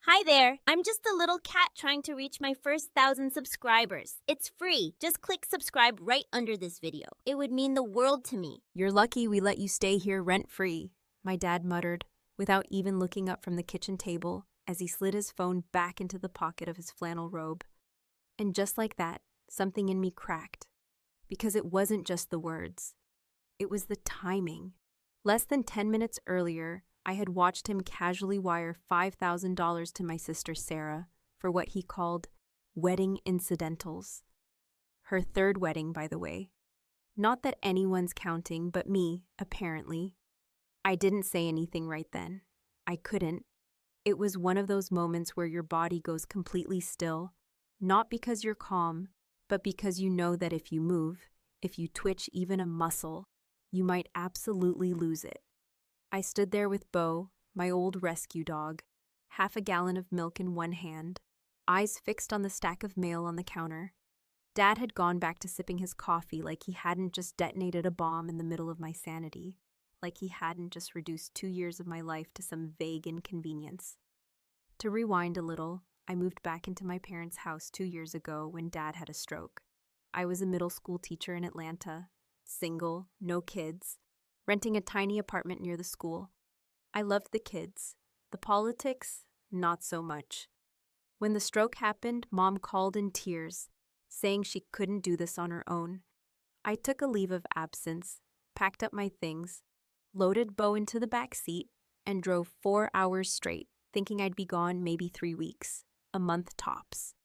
Hi there. I'm just a little cat trying to reach my first 1,000 subscribers. It's free. Just click subscribe right under this video. It would mean the world to me. "You're lucky we let you stay here rent-free," my dad muttered, without even looking up from the kitchen table as he slid his phone back into the pocket of his flannel robe. And just like that, something in me cracked. Because it wasn't just the words. It was the timing. Less than 10 minutes earlier, I had watched him casually wire $5,000 to my sister Sarah for what he called wedding incidentals. Her third wedding, by the way. Not that anyone's counting but me, apparently. I didn't say anything right then. I couldn't. It was one of those moments where your body goes completely still, not because you're calm, but because you know that if you move, if you twitch even a muscle, you might absolutely lose it. I stood there with Bo, my old rescue dog, half a gallon of milk in one hand, eyes fixed on the stack of mail on the counter. Dad had gone back to sipping his coffee like he hadn't just detonated a bomb in the middle of my sanity, like he hadn't just reduced 2 years of my life to some vague inconvenience. To rewind a little, I moved back into my parents' house 2 years ago when Dad had a stroke. I was a middle school teacher in Atlanta, single, no kids, renting a tiny apartment near the school. I loved the kids. The politics, not so much. When the stroke happened, Mom called in tears, saying she couldn't do this on her own. I took a leave of absence, packed up my things, loaded Bo into the back seat, and drove 4 hours straight, thinking I'd be gone maybe 3 weeks, a month tops.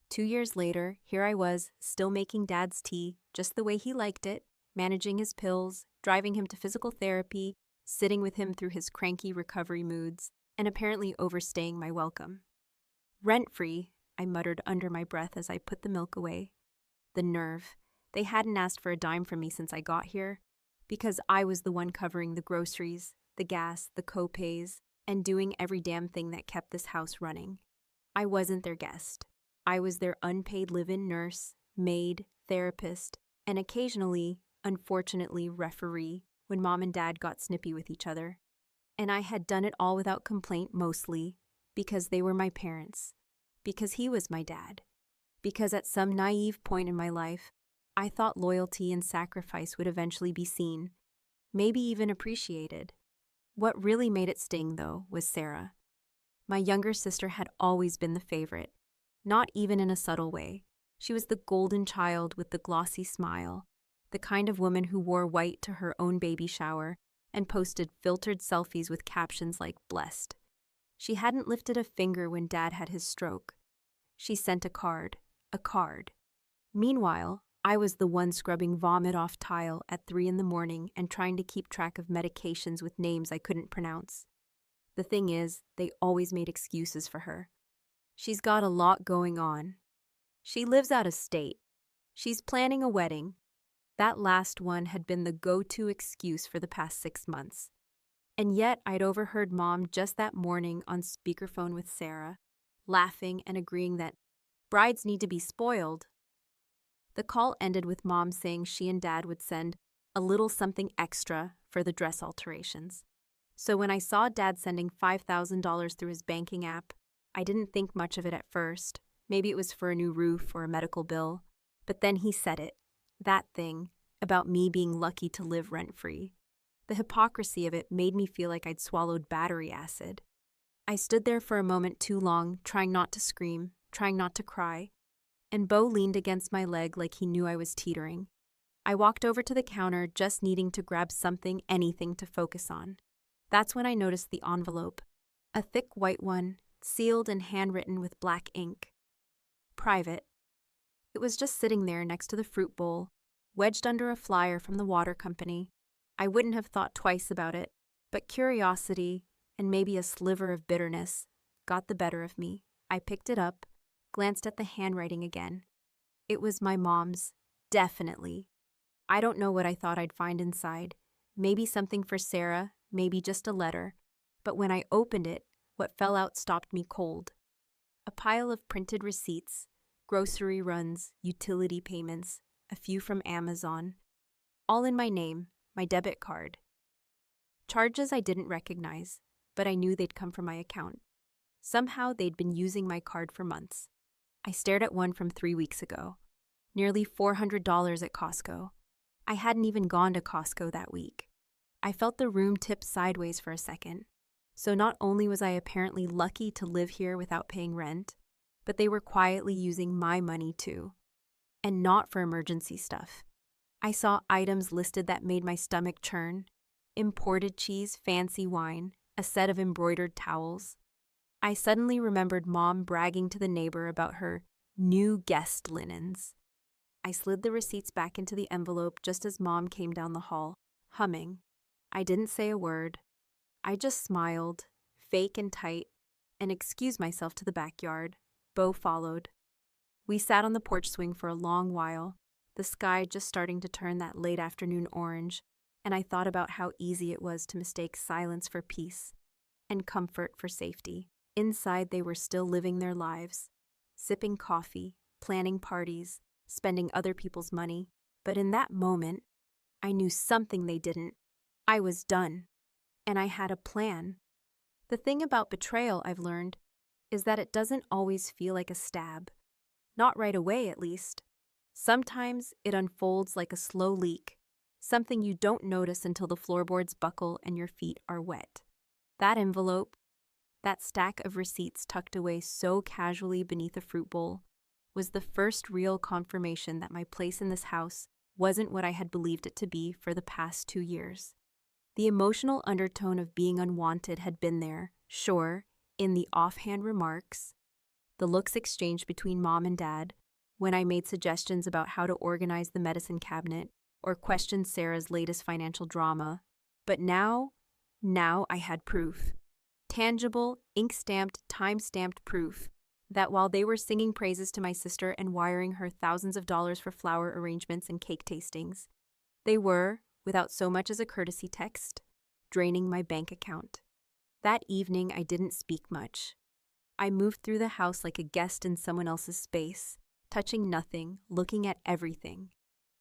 2 years later, here I was, still making Dad's tea, just the way he liked it, managing his pills, driving him to physical therapy, sitting with him through his cranky recovery moods, and apparently overstaying my welcome. "Rent-free," I muttered under my breath as I put the milk away. The nerve. They hadn't asked for a dime from me since I got here, because I was the one covering the groceries, the gas, the co-pays, and doing every damn thing that kept this house running. I wasn't their guest. I was their unpaid live-in nurse, maid, therapist, and occasionally, unfortunately, referee when Mom and Dad got snippy with each other. And I had done it all without complaint mostly, because they were my parents, because he was my dad, because at some naive point in my life, I thought loyalty and sacrifice would eventually be seen, maybe even appreciated. What really made it sting, though, was Sarah. My younger sister had always been the favorite, not even in a subtle way. She was the golden child with the glossy smile, the kind of woman who wore white to her own baby shower and posted filtered selfies with captions like "blessed." She hadn't lifted a finger when Dad had his stroke. She sent a card. Meanwhile, I was the one scrubbing vomit off tile at 3 a.m. and trying to keep track of medications with names I couldn't pronounce. The thing is, they always made excuses for her. She's got a lot going on. She lives out of state. She's planning a wedding. That last one had been the go-to excuse for the past 6 months. And yet I'd overheard Mom just that morning on speakerphone with Sarah, laughing and agreeing that brides need to be spoiled. The call ended with Mom saying she and Dad would send a little something extra for the dress alterations. So when I saw Dad sending $5,000 through his banking app, I didn't think much of it at first. Maybe it was for a new roof or a medical bill. But then he said it. That thing, about me being lucky to live rent-free. The hypocrisy of it made me feel like I'd swallowed battery acid. I stood there for a moment too long, trying not to scream, trying not to cry, and Bo leaned against my leg like he knew I was teetering. I walked over to the counter, just needing to grab something, anything to focus on. That's when I noticed the envelope. A thick white one, sealed and handwritten with black ink. Private. It was just sitting there next to the fruit bowl, wedged under a flyer from the water company. I wouldn't have thought twice about it, but curiosity, and maybe a sliver of bitterness, got the better of me. I picked it up, glanced at the handwriting again. It was my mom's, definitely. I don't know what I thought I'd find inside. Maybe something for Sarah, maybe just a letter. But when I opened it, what fell out stopped me cold. A pile of printed receipts, grocery runs, utility payments, a few from Amazon, all in my name, my debit card. Charges I didn't recognize, but I knew they'd come from my account. Somehow they'd been using my card for months. I stared at one from 3 weeks ago. Nearly $400 at Costco. I hadn't even gone to Costco that week. I felt the room tip sideways for a second. So not only was I apparently lucky to live here without paying rent, but they were quietly using my money too. And not for emergency stuff. I saw items listed that made my stomach churn. Imported cheese, fancy wine, a set of embroidered towels. I suddenly remembered Mom bragging to the neighbor about her new guest linens. I slid the receipts back into the envelope just as Mom came down the hall, humming. I didn't say a word. I just smiled, fake and tight, and excused myself to the backyard. Bo followed. We sat on the porch swing for a long while, the sky just starting to turn that late afternoon orange, and I thought about how easy it was to mistake silence for peace and comfort for safety. Inside, they were still living their lives, sipping coffee, planning parties, spending other people's money. But in that moment, I knew something they didn't. I was done, and I had a plan. The thing about betrayal, I've learned, is that it doesn't always feel like a stab. Not right away, at least. Sometimes it unfolds like a slow leak, something you don't notice until the floorboards buckle and your feet are wet. That envelope, that stack of receipts tucked away so casually beneath a fruit bowl, was the first real confirmation that my place in this house wasn't what I had believed it to be for the past 2 years. The emotional undertone of being unwanted had been there, sure, in the offhand remarks, the looks exchanged between Mom and Dad, when I made suggestions about how to organize the medicine cabinet or questioned Sarah's latest financial drama. But now I had proof. Tangible, ink-stamped, time-stamped proof that while they were singing praises to my sister and wiring her thousands of dollars for flower arrangements and cake tastings, they were, without so much as a courtesy text, draining my bank account. That evening, I didn't speak much. I moved through the house like a guest in someone else's space, touching nothing, looking at everything.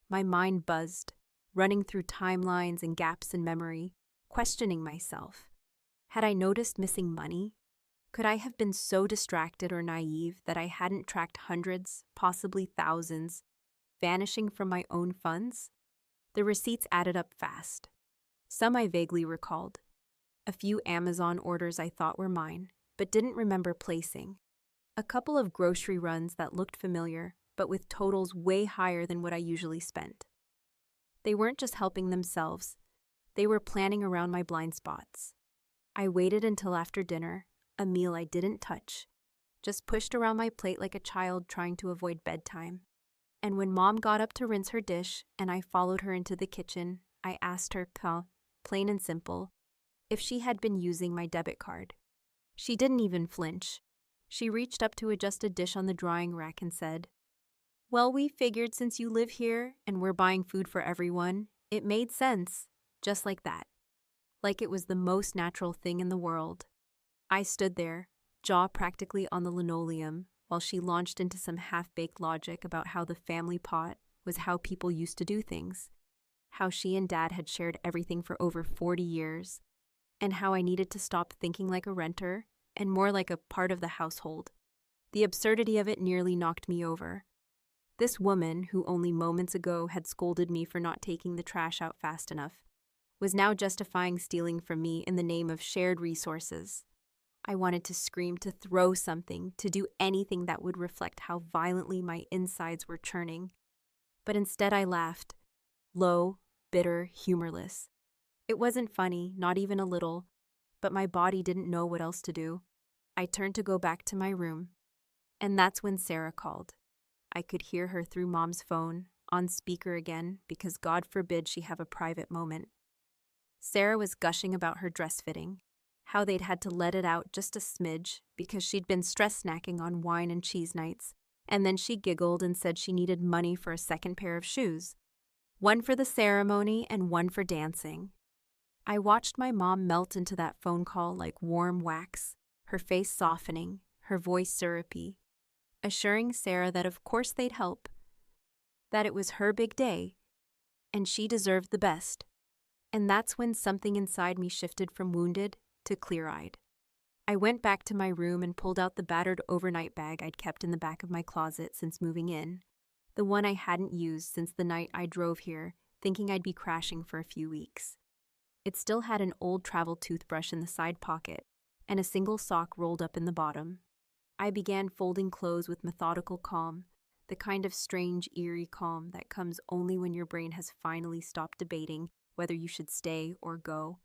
My mind buzzed, running through timelines and gaps in memory, questioning myself. Had I noticed missing money? Could I have been so distracted or naive that I hadn't tracked hundreds, possibly thousands, vanishing from my own funds? The receipts added up fast. Some I vaguely recalled. A few Amazon orders I thought were mine, but didn't remember placing. A couple of grocery runs that looked familiar, but with totals way higher than what I usually spent. They weren't just helping themselves. They were planning around my blind spots. I waited until after dinner, a meal I didn't touch, just pushed around my plate like a child trying to avoid bedtime. And when Mom got up to rinse her dish and I followed her into the kitchen, I asked her, plain and simple, if she had been using my debit card. She didn't even flinch. She reached up to adjust a dish on the drying rack and said, "Well, we figured since you live here and we're buying food for everyone, it made sense." Just like that. Like it was the most natural thing in the world. I stood there, jaw practically on the linoleum, while she launched into some half-baked logic about how the family pot was how people used to do things, how she and Dad had shared everything for over 40 years, and how I needed to stop thinking like a renter and more like a part of the household. The absurdity of it nearly knocked me over. This woman, who only moments ago had scolded me for not taking the trash out fast enough, was now justifying stealing from me in the name of shared resources. I wanted to scream, to throw something, to do anything that would reflect how violently my insides were churning. But instead I laughed, low, bitter, humorless. It wasn't funny, not even a little, but my body didn't know what else to do. I turned to go back to my room, and that's when Sarah called. I could hear her through Mom's phone, on speaker again, because God forbid she have a private moment. Sarah was gushing about her dress fitting, how they'd had to let it out just a smidge because she'd been stress snacking on wine and cheese nights, and then she giggled and said she needed money for a second pair of shoes, one for the ceremony and one for dancing. I watched my mom melt into that phone call like warm wax, her face softening, her voice syrupy, assuring Sarah that of course they'd help, that it was her big day, and she deserved the best. And that's when something inside me shifted from wounded to clear-eyed. I went back to my room and pulled out the battered overnight bag I'd kept in the back of my closet since moving in, the one I hadn't used since the night I drove here, thinking I'd be crashing for a few weeks. It still had an old travel toothbrush in the side pocket and a single sock rolled up in the bottom. I began folding clothes with methodical calm, the kind of strange, eerie calm that comes only when your brain has finally stopped debating whether you should stay or go.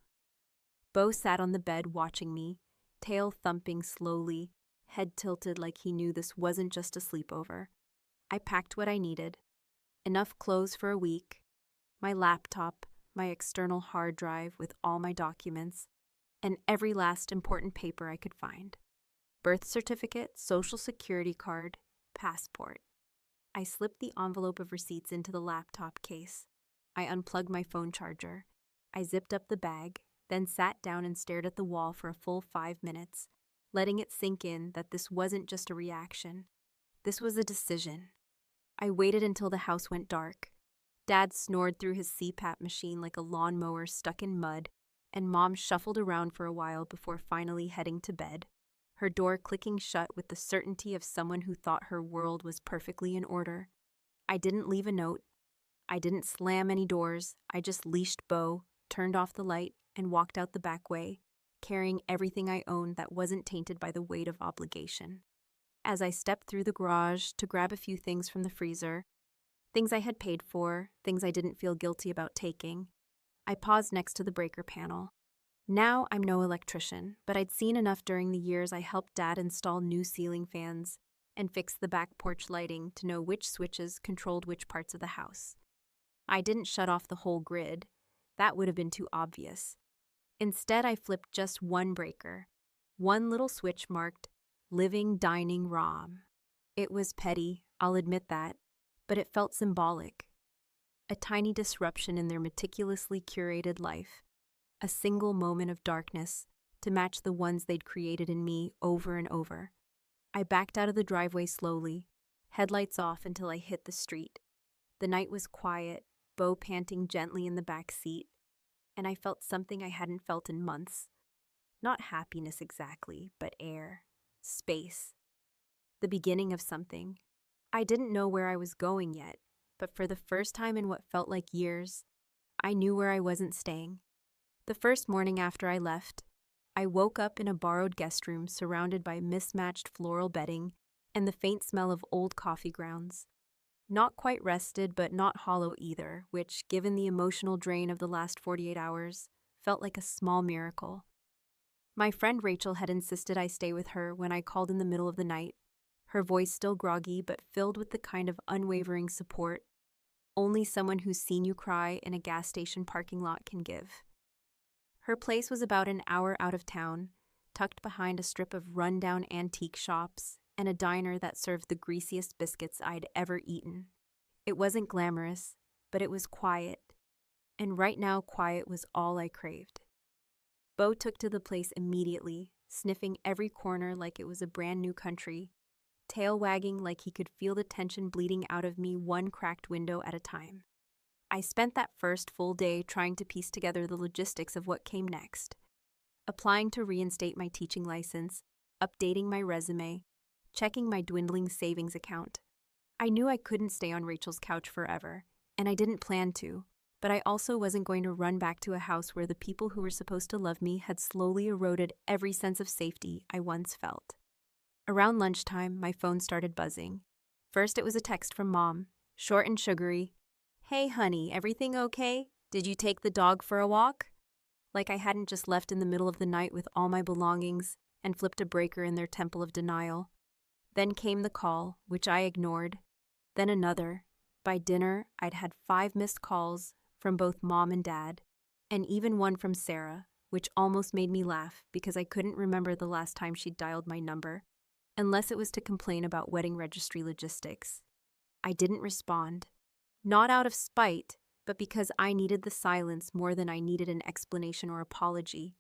Beau sat on the bed watching me, tail thumping slowly, head tilted like he knew this wasn't just a sleepover. I packed what I needed. Enough clothes for a week, my laptop, my external hard drive with all my documents, and every last important paper I could find. Birth certificate, social security card, passport. I slipped the envelope of receipts into the laptop case. I unplugged my phone charger. I zipped up the bag, then sat down and stared at the wall for a full 5 minutes, letting it sink in that this wasn't just a reaction. This was a decision. I waited until the house went dark. Dad snored through his CPAP machine like a lawnmower stuck in mud, and Mom shuffled around for a while before finally heading to bed, her door clicking shut with the certainty of someone who thought her world was perfectly in order. I didn't leave a note. I didn't slam any doors. I just leashed Beau, turned off the light, and walked out the back way, carrying everything I owned that wasn't tainted by the weight of obligation. As I stepped through the garage to grab a few things from the freezer, things I had paid for, things I didn't feel guilty about taking, I paused next to the breaker panel. Now I'm no electrician, but I'd seen enough during the years I helped Dad install new ceiling fans and fix the back porch lighting to know which switches controlled which parts of the house. I didn't shut off the whole grid. That would have been too obvious. Instead, I flipped just one breaker, one little switch marked Living Dining ROM. It was petty, I'll admit that, but it felt symbolic. A tiny disruption in their meticulously curated life, a single moment of darkness to match the ones they'd created in me over and over. I backed out of the driveway slowly, headlights off until I hit the street. The night was quiet, Beau panting gently in the back seat, and I felt something I hadn't felt in months. Not happiness exactly, but air, space. The beginning of something. I didn't know where I was going yet, but for the first time in what felt like years, I knew where I wasn't staying. The first morning after I left, I woke up in a borrowed guest room surrounded by mismatched floral bedding and the faint smell of old coffee grounds. Not quite rested, but not hollow either, which, given the emotional drain of the last 48 hours, felt like a small miracle. My friend Rachel had insisted I stay with her when I called in the middle of the night, her voice still groggy but filled with the kind of unwavering support only someone who's seen you cry in a gas station parking lot can give. Her place was about an hour out of town, tucked behind a strip of run-down antique shops and a diner that served the greasiest biscuits I'd ever eaten. It wasn't glamorous, but it was quiet, and right now quiet was all I craved. Beau took to the place immediately, sniffing every corner like it was a brand new country, tail wagging like he could feel the tension bleeding out of me one cracked window at a time. I spent that first full day trying to piece together the logistics of what came next. Applying to reinstate my teaching license, updating my resume, checking my dwindling savings account. I knew I couldn't stay on Rachel's couch forever, and I didn't plan to, but I also wasn't going to run back to a house where the people who were supposed to love me had slowly eroded every sense of safety I once felt. Around lunchtime, my phone started buzzing. First, it was a text from Mom, short and sugary. "Hey, honey, everything okay? Did you take the dog for a walk?" Like I hadn't just left in the middle of the night with all my belongings and flipped a breaker in their temple of denial. Then came the call, which I ignored. Then another. By dinner, I'd had 5 missed calls from both Mom and Dad, and even one from Sarah, which almost made me laugh because I couldn't remember the last time she'd dialed my number, unless it was to complain about wedding registry logistics. I didn't respond. Not out of spite, but because I needed the silence more than I needed an explanation or apology.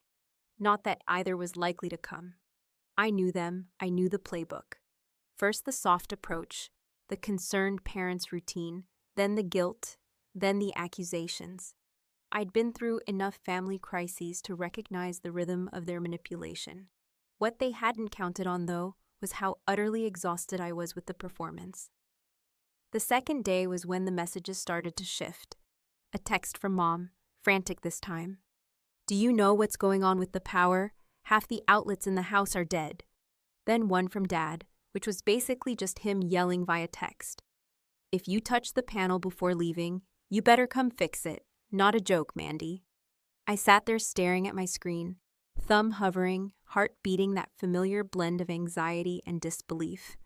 Not that either was likely to come. I knew them, I knew the playbook. First the soft approach, the concerned parent's routine, then the guilt, then the accusations. I'd been through enough family crises to recognize the rhythm of their manipulation. What they hadn't counted on, though, was how utterly exhausted I was with the performance. The second day was when the messages started to shift. A text from Mom, frantic this time. "Do you know what's going on with the power? Half the outlets in the house are dead." Then one from Dad, which was basically just him yelling via text. "If you touch the panel before leaving, you better come fix it. Not a joke, Mandy." I sat there staring at my screen, thumb hovering, heart beating that familiar blend of anxiety and disbelief.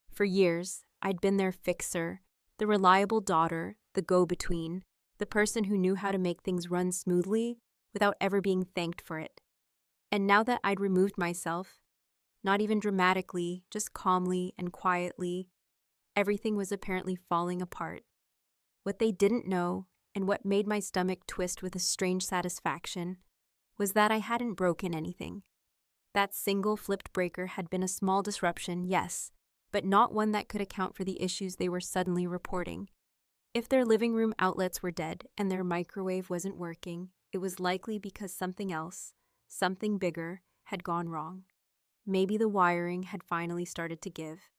For years, I'd been their fixer, the reliable daughter, the go-between, the person who knew how to make things run smoothly without ever being thanked for it. And now that I'd removed myself, not even dramatically, just calmly and quietly, everything was apparently falling apart. What they didn't know, and what made my stomach twist with a strange satisfaction, was that I hadn't broken anything. That single flipped breaker had been a small disruption, yes, but not one that could account for the issues they were suddenly reporting. If their living room outlets were dead and their microwave wasn't working, it was likely because something else, something bigger, had gone wrong. Maybe the wiring had finally started to give,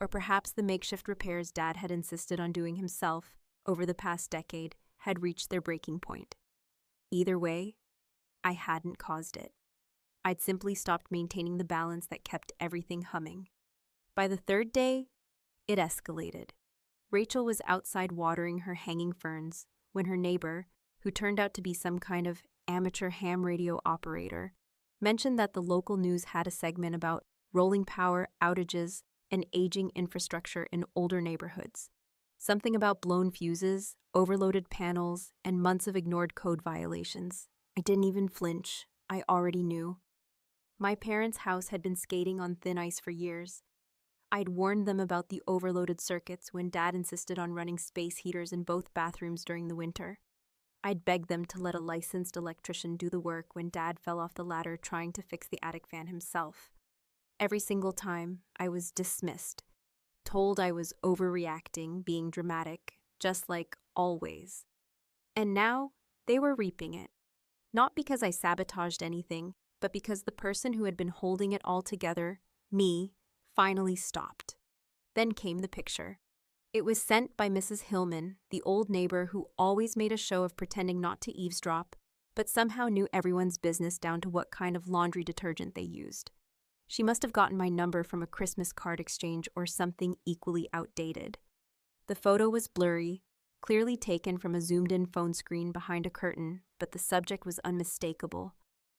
or perhaps the makeshift repairs Dad had insisted on doing himself over the past decade had reached their breaking point. Either way, I hadn't caused it. I'd simply stopped maintaining the balance that kept everything humming. By the third day, it escalated. Rachel was outside watering her hanging ferns when her neighbor, who turned out to be some kind of amateur ham radio operator, mentioned that the local news had a segment about rolling power outages and aging infrastructure in older neighborhoods. Something about blown fuses, overloaded panels, and months of ignored code violations. I didn't even flinch. I already knew. My parents' house had been skating on thin ice for years. I'd warned them about the overloaded circuits when Dad insisted on running space heaters in both bathrooms during the winter. I'd begged them to let a licensed electrician do the work when Dad fell off the ladder trying to fix the attic fan himself. Every single time, I was dismissed, told I was overreacting, being dramatic, just like always. And now, they were reaping it. Not because I sabotaged anything, but because the person who had been holding it all together, me, finally stopped. Then came the picture. It was sent by Mrs. Hillman, the old neighbor who always made a show of pretending not to eavesdrop, but somehow knew everyone's business down to what kind of laundry detergent they used. She must have gotten my number from a Christmas card exchange or something equally outdated. The photo was blurry, clearly taken from a zoomed-in phone screen behind a curtain, but the subject was unmistakable.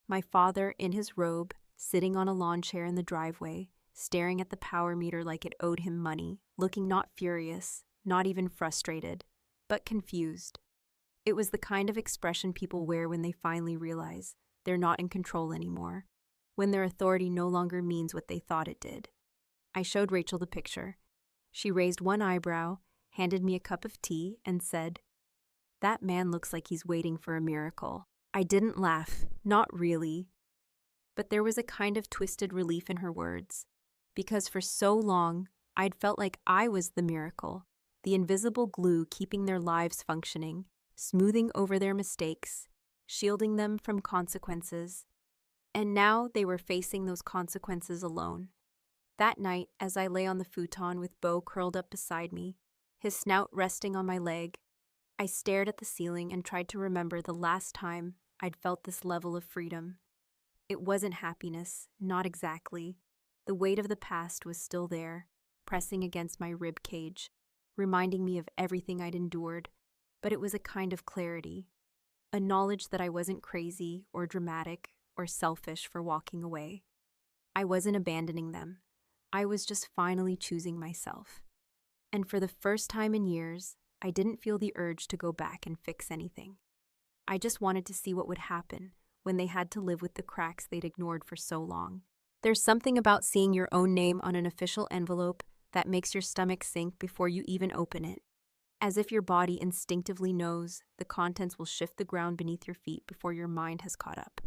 My father, in his robe, sitting on a lawn chair in the driveway, staring at the power meter like it owed him money, looking not furious, not even frustrated, but confused. It was the kind of expression people wear when they finally realize they're not in control anymore, when their authority no longer means what they thought it did. I showed Rachel the picture. She raised one eyebrow, handed me a cup of tea, and said, "That man looks like he's waiting for a miracle." I didn't laugh, not really. But there was a kind of twisted relief in her words, because for so long, I'd felt like I was the miracle, the invisible glue keeping their lives functioning, smoothing over their mistakes, shielding them from consequences. And now they were facing those consequences alone. That night, as I lay on the futon with Beau curled up beside me, his snout resting on my leg, I stared at the ceiling and tried to remember the last time I'd felt this level of freedom. It wasn't happiness, not exactly. The weight of the past was still there, pressing against my rib cage, reminding me of everything I'd endured, but it was a kind of clarity, a knowledge that I wasn't crazy or dramatic or selfish for walking away. I wasn't abandoning them. I was just finally choosing myself. And for the first time in years, I didn't feel the urge to go back and fix anything. I just wanted to see what would happen when they had to live with the cracks they'd ignored for so long. There's something about seeing your own name on an official envelope that makes your stomach sink before you even open it, as if your body instinctively knows the contents will shift the ground beneath your feet before your mind has caught up.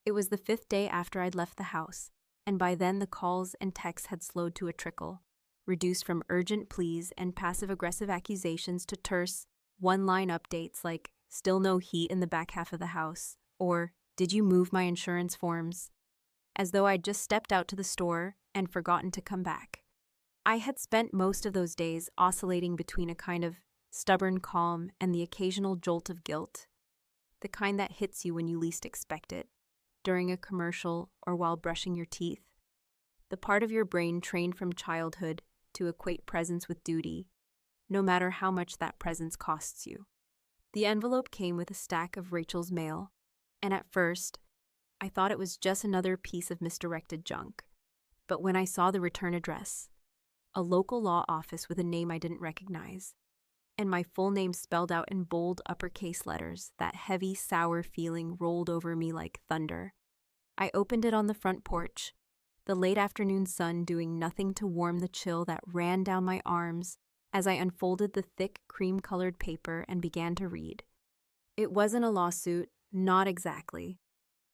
It was the 5th day after I'd left the house, and by then the calls and texts had slowed to a trickle, reduced from urgent pleas and passive-aggressive accusations to terse, one-line updates like, "Still no heat in the back half of the house," or "Did you move my insurance forms?" as though I'd just stepped out to the store and forgotten to come back. I had spent most of those days oscillating between a kind of stubborn calm and the occasional jolt of guilt, the kind that hits you when you least expect it, during a commercial or while brushing your teeth. The part of your brain trained from childhood to equate presence with duty, no matter how much that presence costs you. The envelope came with a stack of Rachel's mail, and at first, I thought it was just another piece of misdirected junk. But when I saw the return address, a local law office with a name I didn't recognize, and my full name spelled out in bold uppercase letters, that heavy, sour feeling rolled over me like thunder. I opened it on the front porch, the late afternoon sun doing nothing to warm the chill that ran down my arms as I unfolded the thick, cream-colored paper and began to read. It wasn't a lawsuit, not exactly.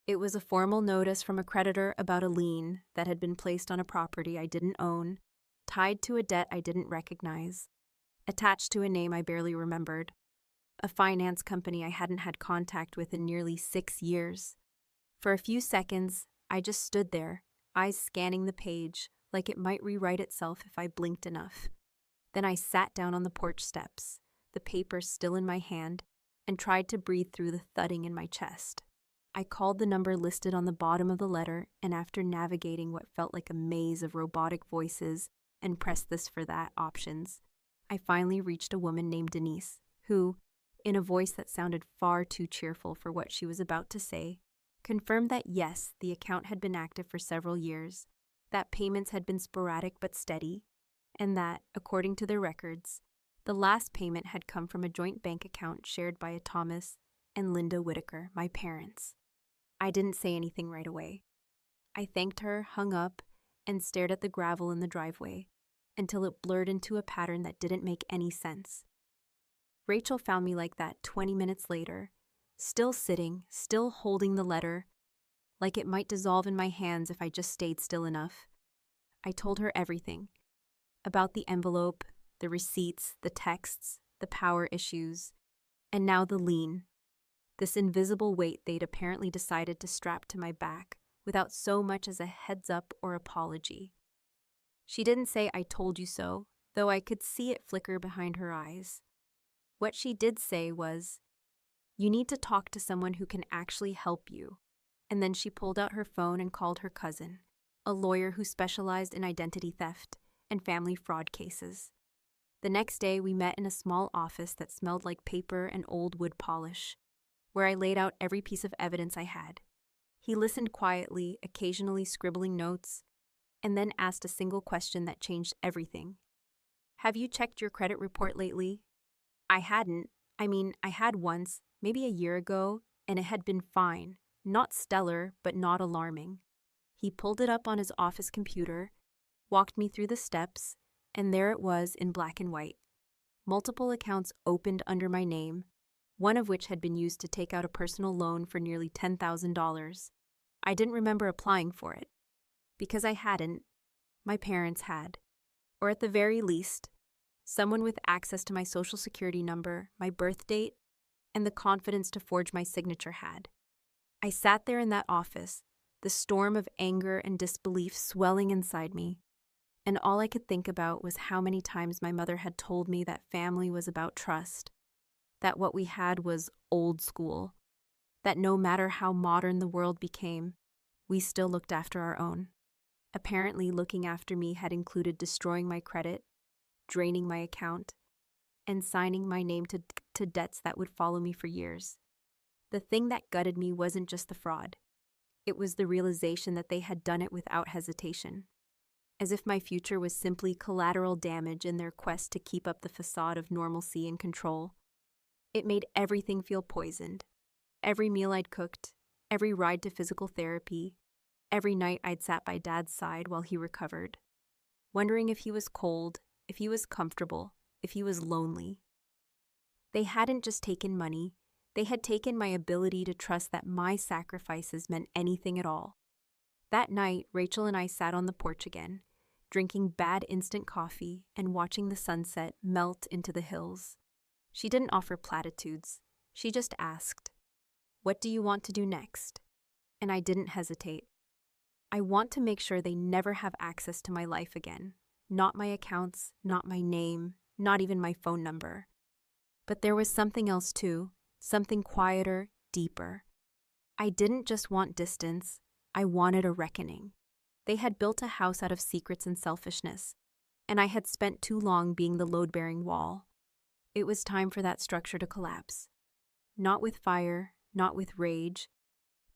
It was a formal notice from a creditor about a lien that had been placed on a property I didn't own, tied to a debt I didn't recognize, attached to a name I barely remembered, a finance company I hadn't had contact with in nearly 6 years. For a few seconds, I just stood there, eyes scanning the page like it might rewrite itself if I blinked enough. Then I sat down on the porch steps, the paper still in my hand, and tried to breathe through the thudding in my chest. I called the number listed on the bottom of the letter, and after navigating what felt like a maze of robotic voices and press this for that options, I finally reached a woman named Denise, who, in a voice that sounded far too cheerful for what she was about to say, confirmed that yes, the account had been active for several years, that payments had been sporadic but steady, and that, according to their records, the last payment had come from a joint bank account shared by a Thomas and Linda Whitaker, my parents. I didn't say anything right away. I thanked her, hung up, and stared at the gravel in the driveway until it blurred into a pattern that didn't make any sense. Rachel found me like that 20 minutes later, still sitting, still holding the letter, like it might dissolve in my hands if I just stayed still enough. I told her everything, about the envelope, the receipts, the texts, the power issues, and now the lien. This invisible weight they'd apparently decided to strap to my back without so much as a heads up or apology. She didn't say "I told you so," though I could see it flicker behind her eyes. What she did say was, "You need to talk to someone who can actually help you." And then she pulled out her phone and called her cousin, a lawyer who specialized in identity theft and family fraud cases. The next day, we met in a small office that smelled like paper and old wood polish, where I laid out every piece of evidence I had. He listened quietly, occasionally scribbling notes, and then asked a single question that changed everything. "Have you checked your credit report lately?" I hadn't. I had once, maybe a year ago, and it had been fine. Not stellar, but not alarming. He pulled it up on his office computer, walked me through the steps, and there it was in black and white. Multiple accounts opened under my name, one of which had been used to take out a personal loan for nearly $10,000. I didn't remember applying for it. Because I hadn't, my parents had. Or at the very least, someone with access to my social security number, my birth date, and the confidence to forge my signature had. I sat there in that office, the storm of anger and disbelief swelling inside me, and all I could think about was how many times my mother had told me that family was about trust, that what we had was old school, that no matter how modern the world became, we still looked after our own. Apparently, looking after me had included destroying my credit, draining my account, and signing my name to debts that would follow me for years. The thing that gutted me wasn't just the fraud. It was the realization that they had done it without hesitation, as if my future was simply collateral damage in their quest to keep up the facade of normalcy and control. It made everything feel poisoned. Every meal I'd cooked, every ride to physical therapy, every night I'd sat by Dad's side while he recovered, wondering if he was cold, if he was comfortable, if he was lonely. They hadn't just taken money, they had taken my ability to trust that my sacrifices meant anything at all. That night, Rachel and I sat on the porch again, drinking bad instant coffee and watching the sunset melt into the hills. She didn't offer platitudes. She just asked, "What do you want to do next?" And I didn't hesitate. I want to make sure they never have access to my life again. Not my accounts, not my name, not even my phone number. But there was something else too, something quieter, deeper. I didn't just want distance, I wanted a reckoning. They had built a house out of secrets and selfishness, and I had spent too long being the load-bearing wall. It was time for that structure to collapse. Not with fire, not with rage,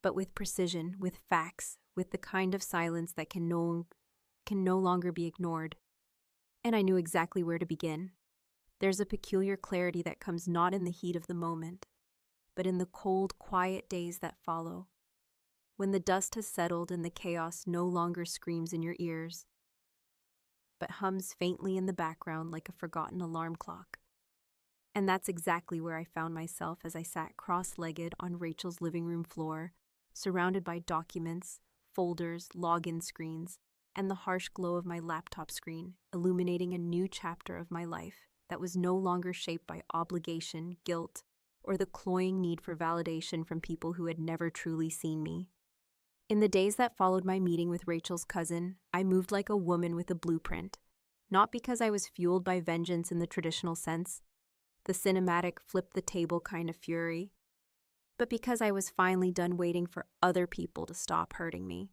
but with precision, with facts, with the kind of silence that can no longer be ignored. And I knew exactly where to begin. There's a peculiar clarity that comes not in the heat of the moment, but in the cold, quiet days that follow. When the dust has settled and the chaos no longer screams in your ears, but hums faintly in the background like a forgotten alarm clock. And that's exactly where I found myself as I sat cross-legged on Rachel's living room floor, surrounded by documents, folders, login screens, and the harsh glow of my laptop screen, illuminating a new chapter of my life that was no longer shaped by obligation, guilt, or the cloying need for validation from people who had never truly seen me. In the days that followed my meeting with Rachel's cousin, I moved like a woman with a blueprint, not because I was fueled by vengeance in the traditional sense, the cinematic flip-the-table kind of fury, but because I was finally done waiting for other people to stop hurting me.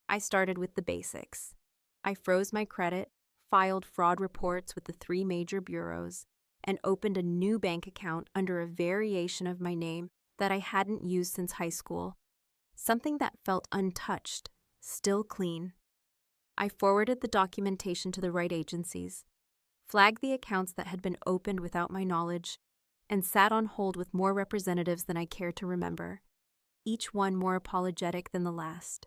I started with the basics. I froze my credit, filed fraud reports with the 3 major bureaus, and opened a new bank account under a variation of my name that I hadn't used since high school. Something that felt untouched, still clean. I forwarded the documentation to the right agencies, flagged the accounts that had been opened without my knowledge, and sat on hold with more representatives than I cared to remember, each one more apologetic than the last,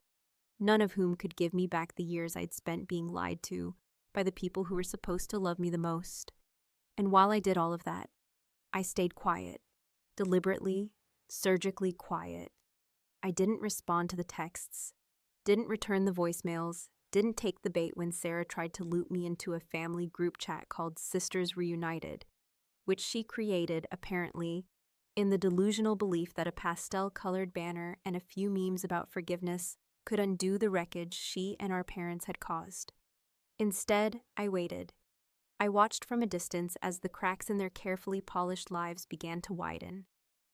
none of whom could give me back the years I'd spent being lied to by the people who were supposed to love me the most. And while I did all of that, I stayed quiet, deliberately, surgically quiet. I didn't respond to the texts, didn't return the voicemails, didn't take the bait when Sarah tried to loop me into a family group chat called Sisters Reunited, which she created, apparently, in the delusional belief that a pastel-colored banner and a few memes about forgiveness could undo the wreckage she and our parents had caused. Instead, I waited. I watched from a distance as the cracks in their carefully polished lives began to widen.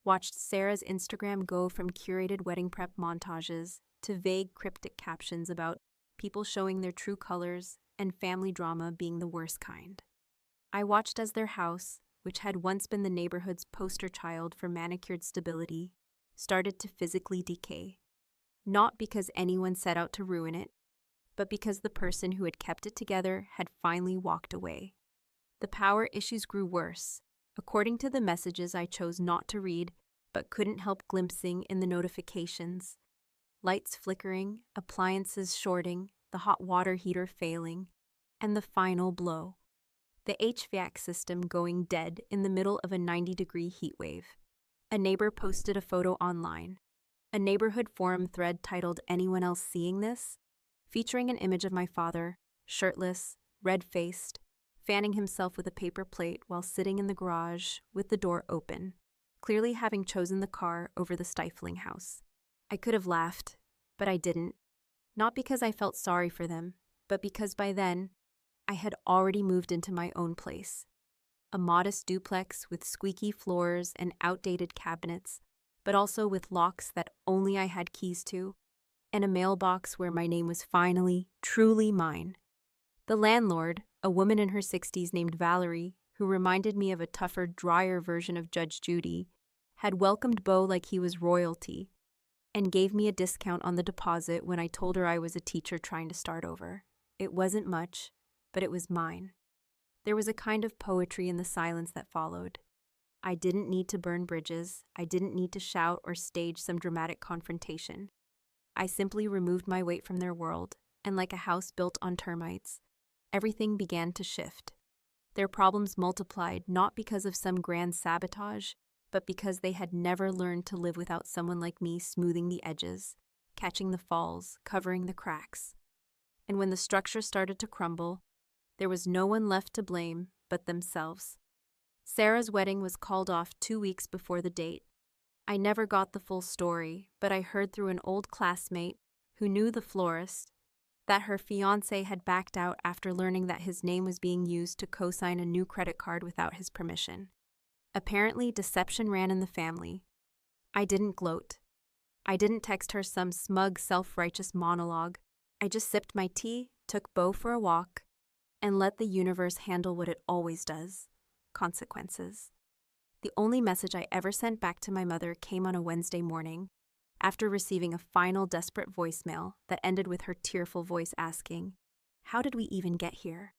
Watched Sarah's Instagram go from curated wedding prep montages to vague cryptic captions about people showing their true colors and family drama being the worst kind. I watched as their house, which had once been the neighborhood's poster child for manicured stability, started to physically decay. Not because anyone set out to ruin it, but because the person who had kept it together had finally walked away. The power issues grew worse, according to the messages I chose not to read, but couldn't help glimpsing in the notifications. Lights flickering, appliances shorting, the hot water heater failing, and the final blow. The HVAC system going dead in the middle of a 90-degree heat wave. A neighbor posted a photo online. A neighborhood forum thread titled "Anyone Else Seeing This?" featuring an image of my father, shirtless, red-faced, fanning himself with a paper plate while sitting in the garage with the door open, clearly having chosen the car over the stifling house. I could have laughed, but I didn't. Not because I felt sorry for them, but because by then, I had already moved into my own place. A modest duplex with squeaky floors and outdated cabinets, but also with locks that only I had keys to, and a mailbox where my name was finally, truly mine. The landlord, a woman in her 60s named Valerie, who reminded me of a tougher, drier version of Judge Judy, had welcomed Beau like he was royalty, and gave me a discount on the deposit when I told her I was a teacher trying to start over. It wasn't much, but it was mine. There was a kind of poetry in the silence that followed. I didn't need to burn bridges. I didn't need to shout or stage some dramatic confrontation. I simply removed my weight from their world, and like a house built on termites, everything began to shift. Their problems multiplied not because of some grand sabotage, but because they had never learned to live without someone like me smoothing the edges, catching the falls, covering the cracks. And when the structure started to crumble, there was no one left to blame but themselves. Sarah's wedding was called off 2 weeks before the date. I never got the full story, but I heard through an old classmate who knew the florist, that her fiancé had backed out after learning that his name was being used to co-sign a new credit card without his permission. Apparently, deception ran in the family. I didn't gloat. I didn't text her some smug, self-righteous monologue. I just sipped my tea, took Beau for a walk, and let the universe handle what it always does: consequences. The only message I ever sent back to my mother came on a Wednesday morning, after receiving a final desperate voicemail that ended with her tearful voice asking, "How did we even get here?"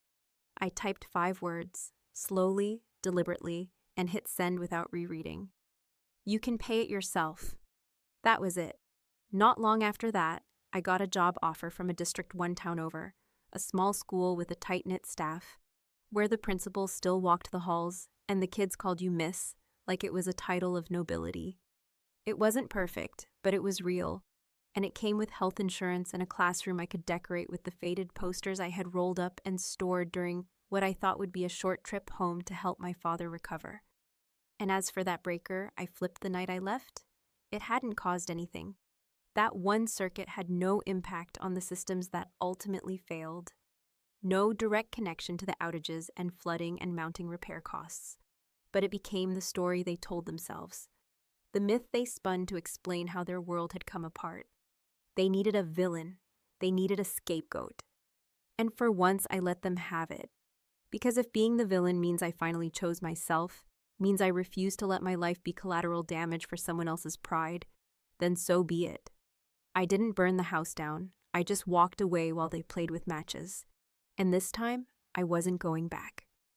I typed 5 words, slowly, deliberately, and hit send without rereading. "You can pay it yourself." That was it. Not long after that, I got a job offer from a District 1 town over, a small school with a tight-knit staff, where the principal still walked the halls and the kids called you Miss like it was a title of nobility. It wasn't perfect, but it was real, and it came with health insurance and a classroom I could decorate with the faded posters I had rolled up and stored during what I thought would be a short trip home to help my father recover. And as for that breaker I flipped the night I left, it hadn't caused anything. That one circuit had no impact on the systems that ultimately failed. No direct connection to the outages and flooding and mounting repair costs. But it became the story they told themselves. The myth they spun to explain how their world had come apart. They needed a villain. They needed a scapegoat. And for once, I let them have it. Because if being the villain means I finally chose myself, means I refuse to let my life be collateral damage for someone else's pride, then so be it. I didn't burn the house down. I just walked away while they played with matches. And this time, I wasn't going back.